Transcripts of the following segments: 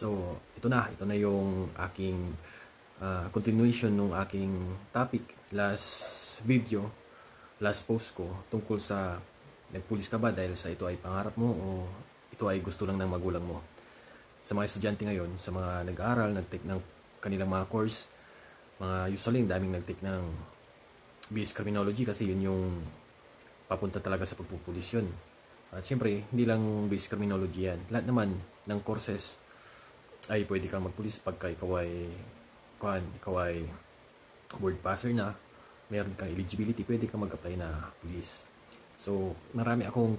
So, ito na yung aking continuation ng aking topic, last video, last post ko tungkol sa nagpulis ka ba dahil sa ito ay pangarap mo o ito ay gusto lang ng magulang mo. Sa mga estudyante ngayon, sa mga nag-aaral, nag-take ng kanilang mga course, mga usually daming nag-take ng BS Criminology kasi yun yung papunta talaga sa pagpupulis yun. At syempre, hindi lang BS Criminology yan. Lahat naman ng courses ay pwede kang magpulis pagka ikaw ay word passer na, meron kang eligibility, pwede kang mag-apply na pulis. So, marami akong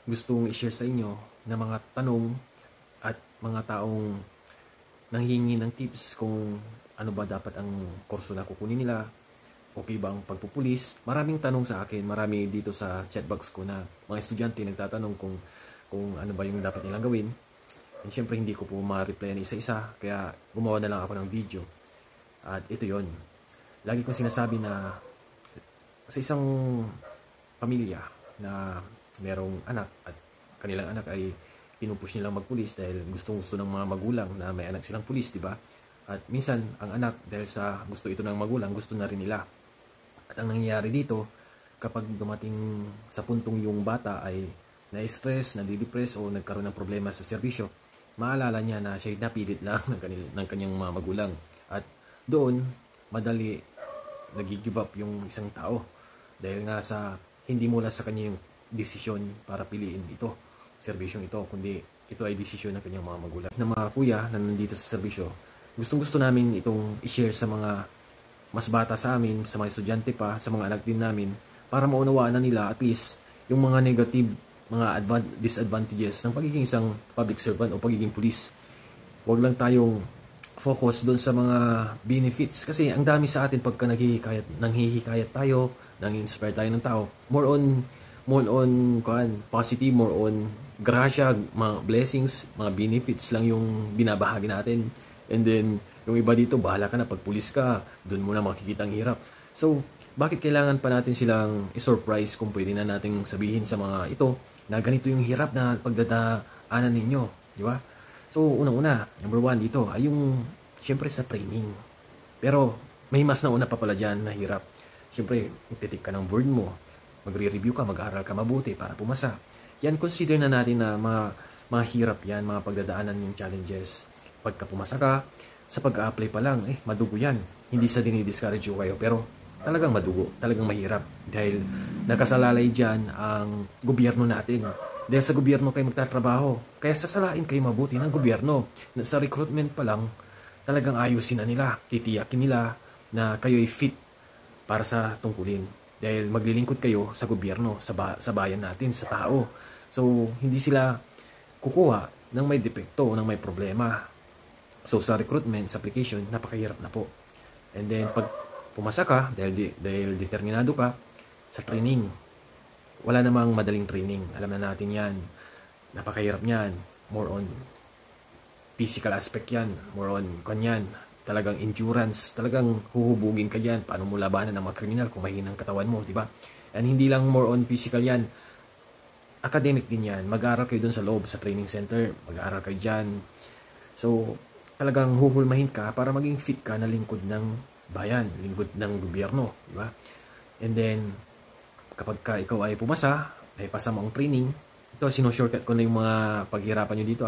gustong i-share sa inyo na mga tanong at mga taong nanghihingi ng tips kung ano ba dapat ang kurso na kukunin nila, okay ba ang pagpupulis. Maraming tanong sa akin, marami dito sa chat box ko na mga estudyante nagtatanong kung ano ba yung dapat nilang gawin. And syempre hindi ko po ma-replyan isa-isa, kaya gumawa na lang ako ng video. At ito yon. Lagi kong sinasabi na sa isang pamilya na merong anak at kanilang anak ay pinupush nilang magpulis dahil gustong-gusto ng mga magulang na may anak silang pulis, di ba? At minsan ang anak dahil sa gusto ito ng magulang, gusto na rin nila. At ang nangyayari dito, kapag dumating sa puntong yung bata ay na-stress, nadidepress o nagkaroon ng problema sa serbisyo, maalala niya na siya napilit lang ng kanyang mga magulang. At doon, madali nag-give up yung isang tao dahil nga sa hindi mula sa kanya yung desisyon para piliin ito, serbisyong ito, kundi ito ay desisyon ng kanyang mga magulang. Na mga kuya na nandito sa serbisyo, gustong-gusto namin itong i-share sa mga mas bata sa amin, sa mga estudyante pa, sa mga anak din namin, para maunawaan na nila at least yung mga negative, mga disadvantages ng pagiging isang public servant o pagiging pulis. Huwag lang tayong focus doon sa mga benefits kasi ang dami sa atin pagka nanghihikayat tayo, nang-inspire tayo ng tao. More on positive, more on grasya, mga blessings, mga benefits lang yung binabahagi natin. And then, yung iba dito, bahala ka na, pag pulis ka, doon mo na makikita ang hirap. So, bakit kailangan pa natin silang i-surprise kung pwede na nating sabihin sa mga ito na ganito yung hirap na pagdadaanan ninyo, di ba? So, unang-una, number one dito ay yung, syempre sa training. Pero, may mas nauna pa pala dyan na hirap. Syempre, ititik ka ng board mo, magre-review ka, mag-aaral ka mabuti para pumasa. Yan, consider na natin na mga hirap yan, mga pagdadaanan yung challenges. Pagka pumasa ka, sa pag-a-apply pa lang, madugo yan. Hindi sa dinidiscourage kayo, pero talagang madugo, talagang mahirap. Dahil nakasalalay dyan ang gobyerno natin. Dahil sa gobyerno kayo magtatrabaho. Kaya sasalain kayo mabuti ng gobyerno. Sa recruitment pa lang, talagang ayusin na nila. Titiyakin nila na kayo ay fit para sa tungkulin. Dahil maglilingkod kayo sa gobyerno, sa bayan natin, sa tao. So, hindi sila kukuha ng may depekto, ng may problema. So, sa recruitment, sa application, napakahirap na po. And then, pag pumasa ka, dahil determinado ka, sa training, wala namang madaling training. Alam na natin yan. Napakahirap niyan. More on physical aspect yan. More on kanyan. Talagang endurance. Talagang huhubugin ka yan. Paano mo labanan ng mga kriminal kung mahinang katawan mo, di ba? And hindi lang more on physical yan. Academic din yan. Mag-aaral kayo dun sa loob, sa training center. Mag-aaral kayo dyan. So, talagang huhulmahin ka para maging fit ka na lingkod ng bayan, lingkod ng gobyerno, di ba? And then, kapag ikaw ay pumasa, ay pasa mo ang training, ito, sino-shortcut ko na yung mga paghirapan nyo dito,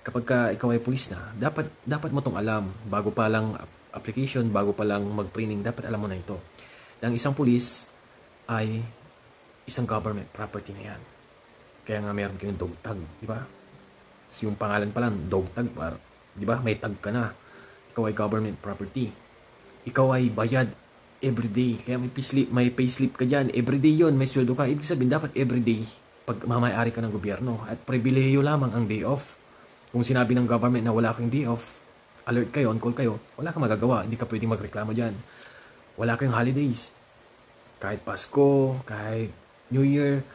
Kapag ikaw ay pulis na, dapat mo itong alam, bago pa lang application, bago pa lang mag-training, dapat alam mo na ito. Ang isang pulis ay isang government property na yan. Kaya nga meron kayong dog tag, di ba? So, yung pangalan pa lang, dog tag, di ba? May tag ka na. Ikaw ay government property. Ikaw ay bayad everyday. Kaya may payslip ka dyan. Everyday yon, may sweldo ka. Ibig sabihin, dapat everyday pag mamayari ka ng gobyerno. At pribilehiyo lamang ang day off. Kung sinabi ng government na wala kang day off, alert kayo, on call kayo, wala kang magagawa. Hindi ka pwedeng magreklamo dyan. Wala kayong holidays. Kahit Pasko, kahit New Year,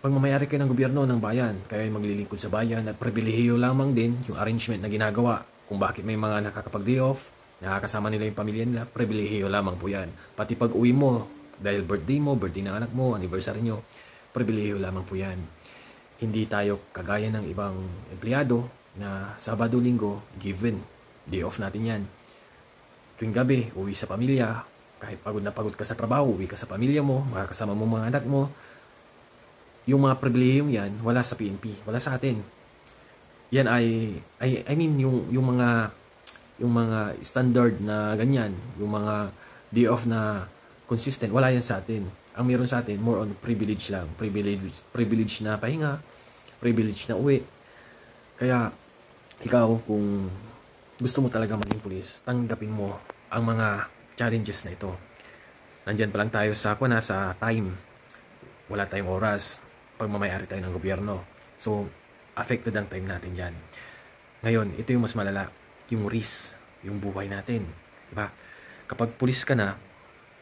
pag mamayari kayo ng gobyerno ng bayan, kayo ay maglilingkod sa bayan at pribilehiyo lamang din yung arrangement na ginagawa. Kung bakit may mga nakakapag-day off, nakakasama nila yung pamilya nila, pribilehiyo lamang po yan. Pati pag uwi mo, dahil birthday mo, birthday ng anak mo, anniversary nyo, pribilehiyo lamang po yan. Hindi tayo kagaya ng ibang empleyado na Sabado, Linggo, given. Day off natin yan. Tuwing gabi, uwi sa pamilya. Kahit pagod na pagod ka sa trabaho, uwi ka sa pamilya mo, makakasama mo mga anak mo. Yung mga pribilehiyong yan, wala sa PNP, wala sa atin. Yan I mean, yung mga standard na ganyan, yung mga day off na consistent, wala yan sa atin. Ang meron sa atin, more on privilege lang. Privilege na pahinga, privilege na uwi. Kaya, ikaw, kung gusto mo talaga maging pulis, tanggapin mo ang mga challenges na ito. Nandyan pa lang tayo sa time. Wala tayong oras. Pagmamayari tayo ng gobyerno. So, affected ang time natin dyan. Ngayon, ito yung mas malala. Yung risk, yung buhay natin. Diba? Kapag pulis ka na,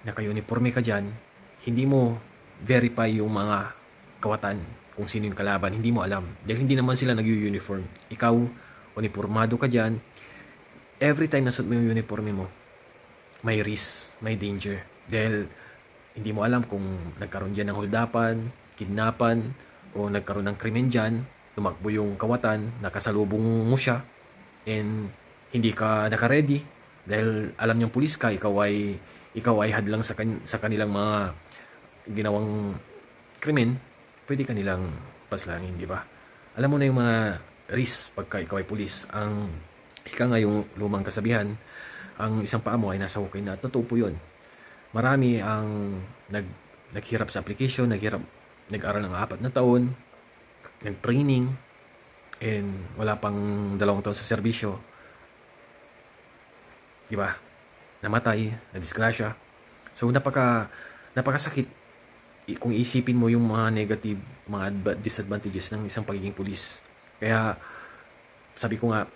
naka-uniforme ka dyan, hindi mo verify yung mga kawatan kung sino yung kalaban. Hindi mo alam. Dahil hindi naman sila nag-uniform. Ikaw, uniformado ka dyan. Every time nasuot mo yung uniforme mo, may risk, may danger. Dahil hindi mo alam kung nagkaroon dyan ng holdapan, kidnapan, o nagkaroon ng krimen dyan, tumakbo yung kawatan, nakasalubong mo siya, and hindi ka naka-ready. Dahil alam niyang pulis ka, ikaw ay hadlang sa kanilang mga ginawang krimen, pwede ka nilang paslangin, di ba? Alam mo na yung mga risk pagka ikaw ay pulis. Ang ika nga yung lumang kasabihan, ang isang paa mo ay nasa hukay na. Totoo po yun. Marami ang naghirap sa application, nag-aral ng 4 na taon, nag-training, and wala pang 2 taon sa serbisyo. Di ba? Namatay, nadisgrasya. So, napakasakit kung isipin mo yung mga negative, mga disadvantages ng isang pagiging pulis. Kaya, sabi ko nga,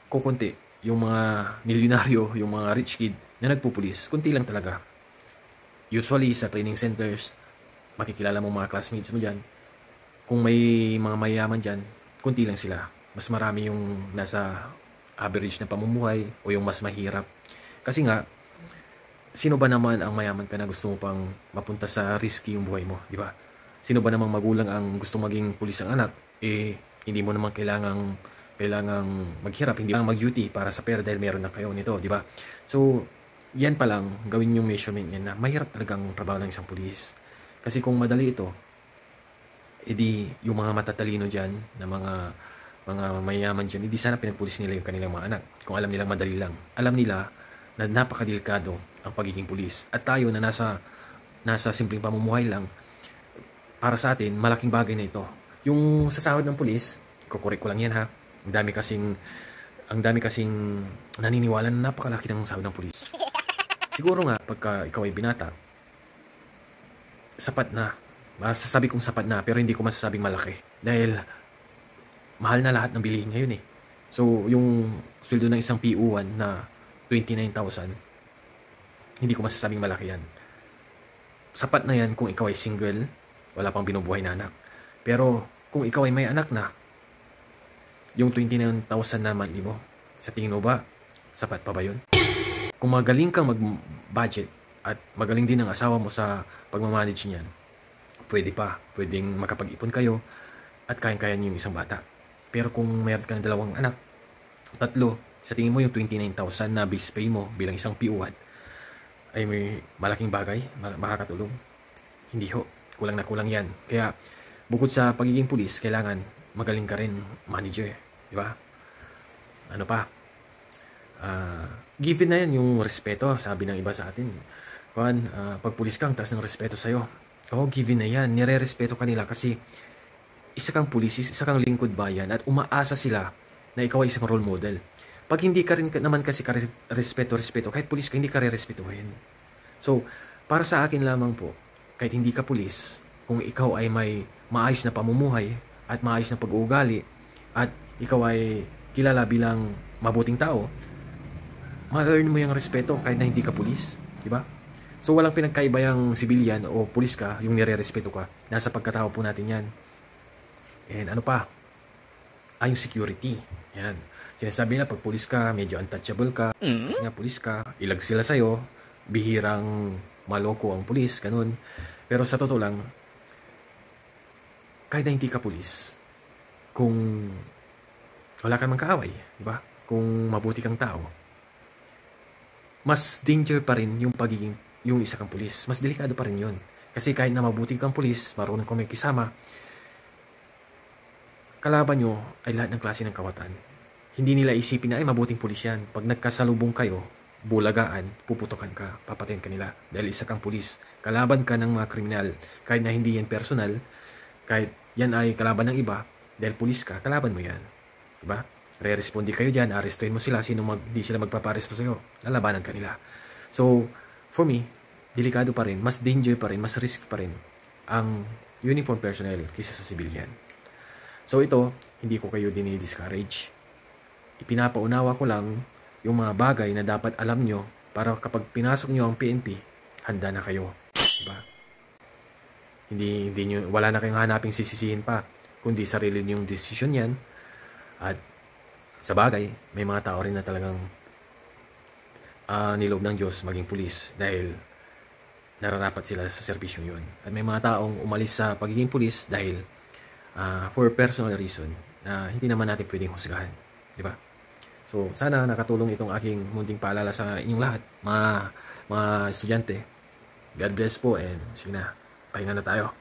kukunti yung mga milyonaryo, yung mga rich kid na nagpupulis. Kunti lang talaga. Usually, sa training centers, makikilala mo mga classmates mo dyan. Kung may mga mayayaman dyan, kunti lang sila. Mas marami yung nasa average na pamumuhay o yung mas mahirap. Kasi nga, sino ba naman ang mayaman ka na gusto mo pang mapunta sa risky yung buhay mo, di ba? Sino ba namang magulang ang gusto maging pulis ang anak? Hindi mo naman kailangang maghirap, hindi lang mag-duty para sa pera dahil meron na kayo nito, di ba? So, yan pa lang, gawin yung measurement yan na mahirap talagang trabaho ng isang pulis. Kasi kung madali ito, edi yung mga matatalino dyan, na mga mayayaman dyan, hindi sana pinagpulis nila yung kanilang mga anak. Kung alam nilang madali lang. Alam nila na napakadelikado ang pagiging pulis. At tayo na nasa simpleng pamumuhay lang, para sa atin, malaking bagay na ito. Yung sa sahod ng pulis, kukorek ko lang yan ha. Ang dami kasing naniniwala na napakalaki ng sahod ng pulis. Siguro nga, pagka ikaw ay binata, sapat na. Masasabi kong sapat na, pero hindi ko masasabing malaki. Dahil, mahal na lahat ng bilihin ngayon eh. So, yung sweldo ng isang PU1 na 29,000, hindi ko masasabing malaki yan. Sapat na yan kung ikaw ay single, wala pang binubuhay na anak. Pero, kung ikaw ay may anak na, yung 29,000 na monthly mo, sa tingin mo ba, sapat pa ba yun? Kung magaling kang mag-budget at magaling din ang asawa mo sa pagmamanage niyan, pwedeng makapag-ipon kayo at kayang-kaya niyo yung isang bata. Pero kung mayroon kang 2 anak, 3, sa tingin mo yung 29,000 na base pay mo bilang isang PO1 ay may malaking bagay, makakatulong? Hindi ho, kulang na kulang yan. Kaya bukod sa pagiging pulis, kailangan magaling ka rin manager, di ba? Ano pa? Given na yan yung respeto, sabi ng iba sa atin. Pag pulis ka, ang taas ng respeto sa'yo. Given na yan. Nire-respeto ka nila kasi isa kang pulis, isa kang lingkod bayan at umaasa sila na ikaw ay isang role model. Pag hindi ka rin naman kasi respeto, kahit pulis ka, hindi ka re-respetuhin. So, para sa akin lamang po, kahit hindi ka pulis, kung ikaw ay may maayos na pamumuhay at maayos na pag-uugali at ikaw ay kilala bilang mabuting tao, ma-earn mo yung respeto kahit na hindi ka pulis, di ba? So walang pinagkaiba yung civilian o pulis ka, yung nire-respeto ka. Nasa pagkatao po natin yan. And ano pa? Yung security. Yan. Sinasabi na pag pulis ka, medyo untouchable ka. Kasi nga pulis ka, ilag sila sa'yo, bihirang maloko ang pulis, ganun. Pero sa totoo lang, kahit na hindi ka pulis, kung wala kang magkaaway, di ba? Kung mabuti kang tao, mas danger pa rin yung isa kang pulis. Mas delikado pa rin yun. Kasi kahit na mabuti kang pulis, marunong kang makisama, kalaban nyo ay lahat ng klase ng kawatan. Hindi nila isipin na ay mabuting pulis yan. Pag nagkasalubong kayo, bulagaan, puputokan ka, papatayin ka nila. Dahil isa kang pulis. Kalaban ka ng mga kriminal. Kahit na hindi yan personal, kahit yan ay kalaban ng iba, dahil pulis ka, kalaban mo yan. Diba? Re-respondi kayo dyan, arestuin mo sila, hindi sila magpaparesto sa'yo, lalabanan ka nila. So, for me, delikado pa rin, mas danger pa rin, mas risk pa rin ang uniform personnel kaysa sa civilian. So ito, hindi ko kayo dinidiscourage. Ipinapaunawa ko lang yung mga bagay na dapat alam nyo para kapag pinasok nyo ang PNP, handa na kayo. Diba? Hindi nyo, wala na kayong hanaping sisisihin pa, kundi sarili nyo yung desisyon yan. At sa bagay, may mga tao rin na talagang niloob ng Diyos maging pulis dahil nararapat sila sa serbisyong yun. At may mga taong umalis sa pagiging pulis dahil for personal reason na hindi naman natin pwedeng husgahan. Di ba? So, sana nakatulong itong aking munting paalala sa inyong lahat, mga estudyante. God bless po and sige na, pahinga na tayo.